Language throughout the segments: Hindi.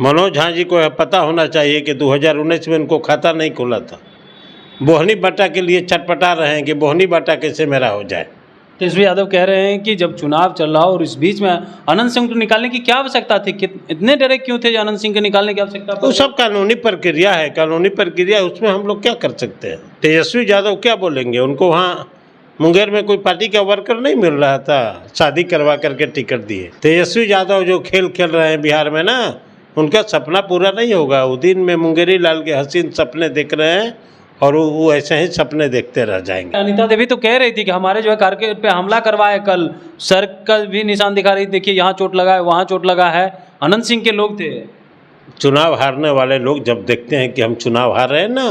मनोज झा जी को पता होना चाहिए कि 2019 में उनको खाता नहीं खुला था। बोहनी बाटा के लिए छटपटा रहे हैं कि बोहनी बाटा कैसे मेरा हो जाए। तेजस्वी यादव कह रहे हैं कि जब चुनाव चल रहा हो और इस बीच में अनंत सिंह को निकालने की क्या आवश्यकता थी, इतने डरे क्यों थे अनंत सिंह को निकालने की आवश्यकता? वो सब कानूनी प्रक्रिया है, कानूनी प्रक्रिया, उसमें हम लोग क्या कर सकते हैं। तेजस्वी यादव क्या बोलेंगे? उनको वहाँ मुंगेर में कोई पार्टी का वर्कर नहीं मिल रहा था, शादी करवा करके टिकट दिए। तेजस्वी यादव जो खेल खेल रहे हैं बिहार में ना, उनका सपना पूरा नहीं होगा। वो दिन में मुंगेरी लाल के हसीन सपने देख रहे हैं और वो ऐसे ही सपने देखते रह जाएंगे। अनिता देवी तो कह रही थी कि हमारे जो है कारगिल पे हमला करवाए, कल सर का भी निशान दिखा रही, देखिए यहाँ चोट लगा है, वहाँ चोट लगा है। अनंत सिंह के लोग थे। चुनाव हारने वाले लोग जब देखते हैं कि हम चुनाव हार रहे हैं ना,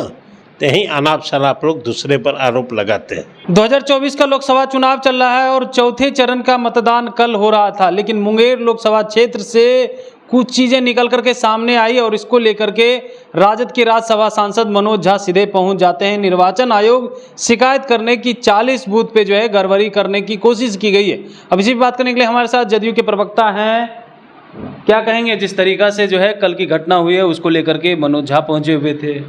तो यहीं अनाप शनाप लोग दूसरे पर आरोप लगाते हैं। 2024 का लोकसभा चुनाव चल रहा है और चौथे चरण का मतदान कल हो रहा था, लेकिन मुंगेर लोकसभा क्षेत्र से कुछ चीज़ें निकल करके सामने आई और इसको लेकर के राजद के राज्यसभा सांसद मनोज झा सीधे पहुंच जाते हैं। निर्वाचन आयोग शिकायत करने की 40 बूथ पे जो है गड़बड़ी करने की कोशिश की गई है। अब इसी पर बात करने के लिए हमारे साथ जदयू के प्रवक्ता हैं। क्या कहेंगे जिस तरीका से जो है कल की घटना हुई है उसको लेकर के मनोज झा पहुंचे हुए थे?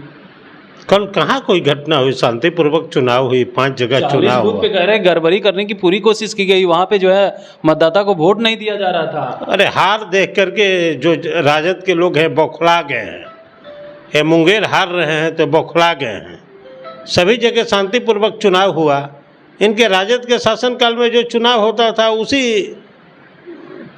कल कहाँ कोई घटना हुई, शांतिपूर्वक चुनाव हुई, 5 जगह चुनाव हुआ। पे कह रहे हैं गड़बड़ी करने की पूरी कोशिश की गई, वहाँ पे जो है मतदाता को वोट नहीं दिया जा रहा था। अरे हार देख करके जो राजद के लोग हैं बौखला गए हैं। ये मुंगेर हार रहे हैं तो बौखला गए हैं। सभी जगह शांतिपूर्वक चुनाव हुआ। इनके राजद के शासनकाल में जो चुनाव होता था उसी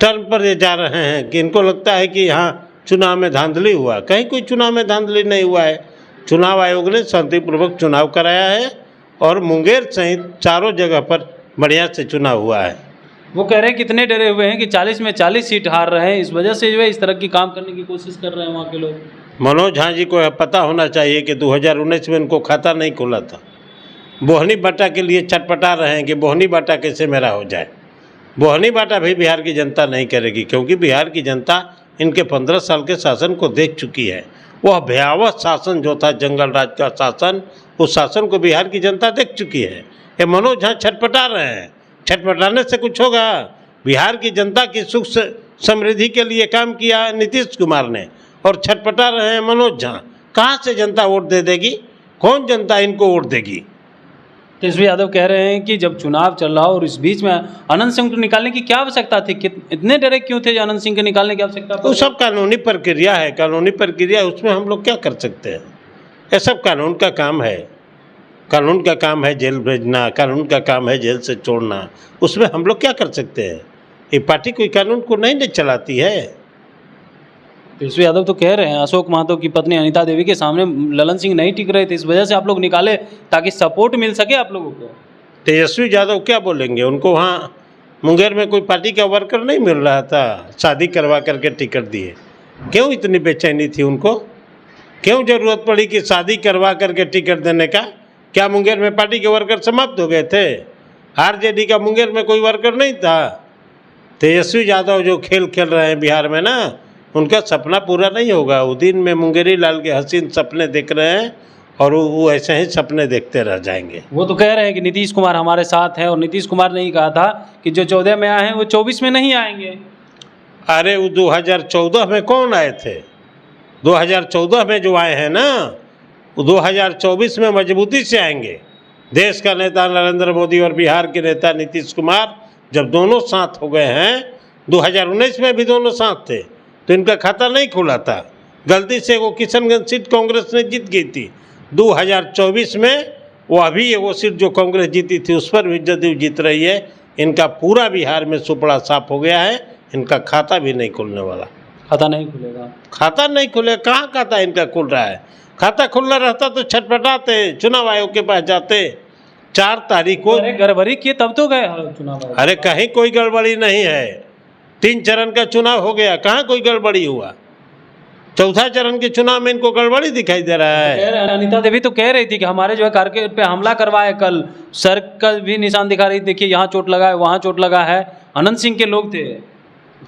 टर्म पर ये जा रहे हैं कि इनको लगता है कि यहाँ चुनाव में धांधली हुआ। कहीं कोई चुनाव में धांधली नहीं हुआ है। चुनाव आयोग ने शांतिपूर्वक चुनाव कराया है और मुंगेर सहित चारों जगह पर बढ़िया से चुनाव हुआ है। वो कह रहे हैं कितने डरे हुए हैं कि 40 में 40 सीट हार रहे हैं, इस वजह से जो है इस तरह की काम करने की कोशिश कर रहे हैं वहाँ के लोग। मनोज झा जी को पता होना चाहिए कि 2019 में उनको खाता नहीं खुला था। बोहनी बाटा के लिए छटपटा रहे हैं कि बोहनी बाटा कैसे मेरा हो जाए। बोहनी बाटा भी बिहार की जनता नहीं करेगी, क्योंकि बिहार की जनता इनके 15 साल के शासन को देख चुकी है। वह भयावह शासन जो था, जंगल राज का शासन, उस शासन को बिहार की जनता देख चुकी है। ये मनोज झा छटपटा रहे हैं। छटपटाने से कुछ होगा? बिहार की जनता की सुख समृद्धि के लिए काम किया नीतीश कुमार ने और छटपटा रहे हैं मनोज झा। कहाँ से जनता वोट दे देगी? कौन जनता इनको वोट देगी? तेजस्वी यादव कह रहे हैं कि जब चुनाव चल रहा हो और इस बीच में अनंत सिंह को निकालने की क्या आवश्यकता थी, इतने डरे क्यों थे अनंत सिंह को निकालने की आवश्यकता? वो सब कानूनी प्रक्रिया है, कानूनी प्रक्रिया, उसमें हम लोग क्या कर सकते हैं। ये सब कानून का काम है। कानून का काम है जेल भेजना, कानून का काम है जेल से छोड़ना। उसमें हम लोग क्या कर सकते हैं? ये पार्टी कोई कानून को नहीं चलाती है। तेजस्वी यादव तो कह रहे हैं अशोक महतो की पत्नी अनिता देवी के सामने ललन सिंह नहीं टिक रहे थे, इस वजह से आप लोग निकाले ताकि सपोर्ट मिल सके आप लोगों को। तेजस्वी यादव क्या बोलेंगे? उनको वहाँ मुंगेर में कोई पार्टी का वर्कर नहीं मिल रहा था, शादी करवा करके टिकट दिए। क्यों इतनी बेचैनी थी उनको? क्यों जरूरत पड़ी कि शादी करवा करके टिकट देने का? क्या मुंगेर में पार्टी के वर्कर समाप्त हो गए थे? आरजेडी का मुंगेर में कोई वर्कर नहीं था। तेजस्वी यादव जो खेल खेल रहे हैं बिहार में ना, उनका सपना पूरा नहीं होगा। वो दिन में मुंगेरी लाल के हसीन सपने देख रहे हैं और वो ऐसे ही सपने देखते रह जाएंगे। वो तो कह रहे हैं कि नीतीश कुमार हमारे साथ हैं और नीतीश कुमार ने ही कहा था कि जो 14 में आए हैं वो 24 में नहीं आएंगे। अरे वो 2014 में कौन आए थे? 2014 में जो आए हैं ना, वो 2024 में मजबूती से आएंगे। देश का नेता नरेंद्र मोदी और बिहार के नेता नीतीश कुमार जब दोनों साथ हो गए हैं, 2019 में भी दोनों साथ थे तो इनका खाता नहीं खुला था। गलती से वो किशनगंज सीट कांग्रेस ने जीत गई थी। 2024 में वो अभी वो सीट जो कांग्रेस जीती थी उस पर भी जदयू जीत रही है। इनका पूरा बिहार में सुपड़ा साफ हो गया है। इनका खाता भी नहीं खुलने वाला। खाता नहीं खुलेगा? खाता नहीं खुले, कहाँ खाता इनका खुल रहा है? खाता खुलना रहता तो छटपटाते, चुनाव आयोग के पास जाते। 4 तारीख को गड़बड़ी किए तब तो गए चुनाव। अरे कहीं कोई गड़बड़ी नहीं है। 3 चरण का चुनाव हो गया, कहाँ कोई गड़बड़ी हुआ? चौथा चरण के चुनाव में इनको गड़बड़ी दिखाई दे रहा है। अनिता देवी तो कह रही थी कि हमारे जो है कारगिल पे हमला करवाए, कल सर का भी निशान दिखा रही, देखिए यहाँ चोट लगा है, वहाँ चोट लगा है। अनंत सिंह के लोग थे।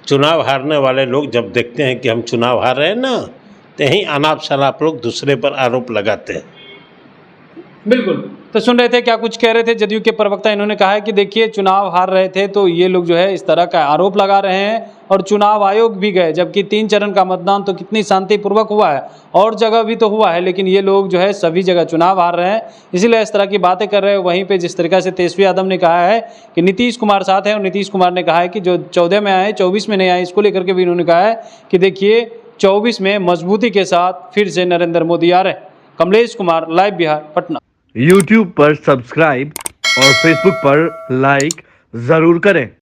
चुनाव हारने वाले लोग जब देखते हैं कि हम चुनाव हार रहे हैं ना, तो यहीं अनाप शनाप लोग दूसरे पर आरोप लगाते हैं। बिल्कुल। तो सुन रहे थे क्या कुछ कह रहे थे जदयू के प्रवक्ता। इन्होंने कहा है कि देखिए चुनाव हार रहे थे तो ये लोग जो है इस तरह का आरोप लगा रहे हैं और चुनाव आयोग भी गए, जबकि 3 चरण का मतदान तो कितनी शांतिपूर्वक हुआ है और जगह भी तो हुआ है, लेकिन ये लोग जो है सभी जगह चुनाव हार रहे हैं, इसीलिए इस तरह की बातें कर रहे हैं। वहीं पे जिस तरीका से तेजस्वी यादव ने कहा है कि नीतीश कुमार साथ है और नीतीश कुमार ने कहा है कि जो 14 में आए 24 में नहीं आए, इसको लेकर के भी इन्होंने कहा है कि देखिए 24 में मजबूती के साथ फिर से नरेंद्र मोदी आ रहे हैं। कमलेश कुमार, लाइव बिहार, पटना। YouTube पर सब्सक्राइब और Facebook पर लाइक जरूर करें।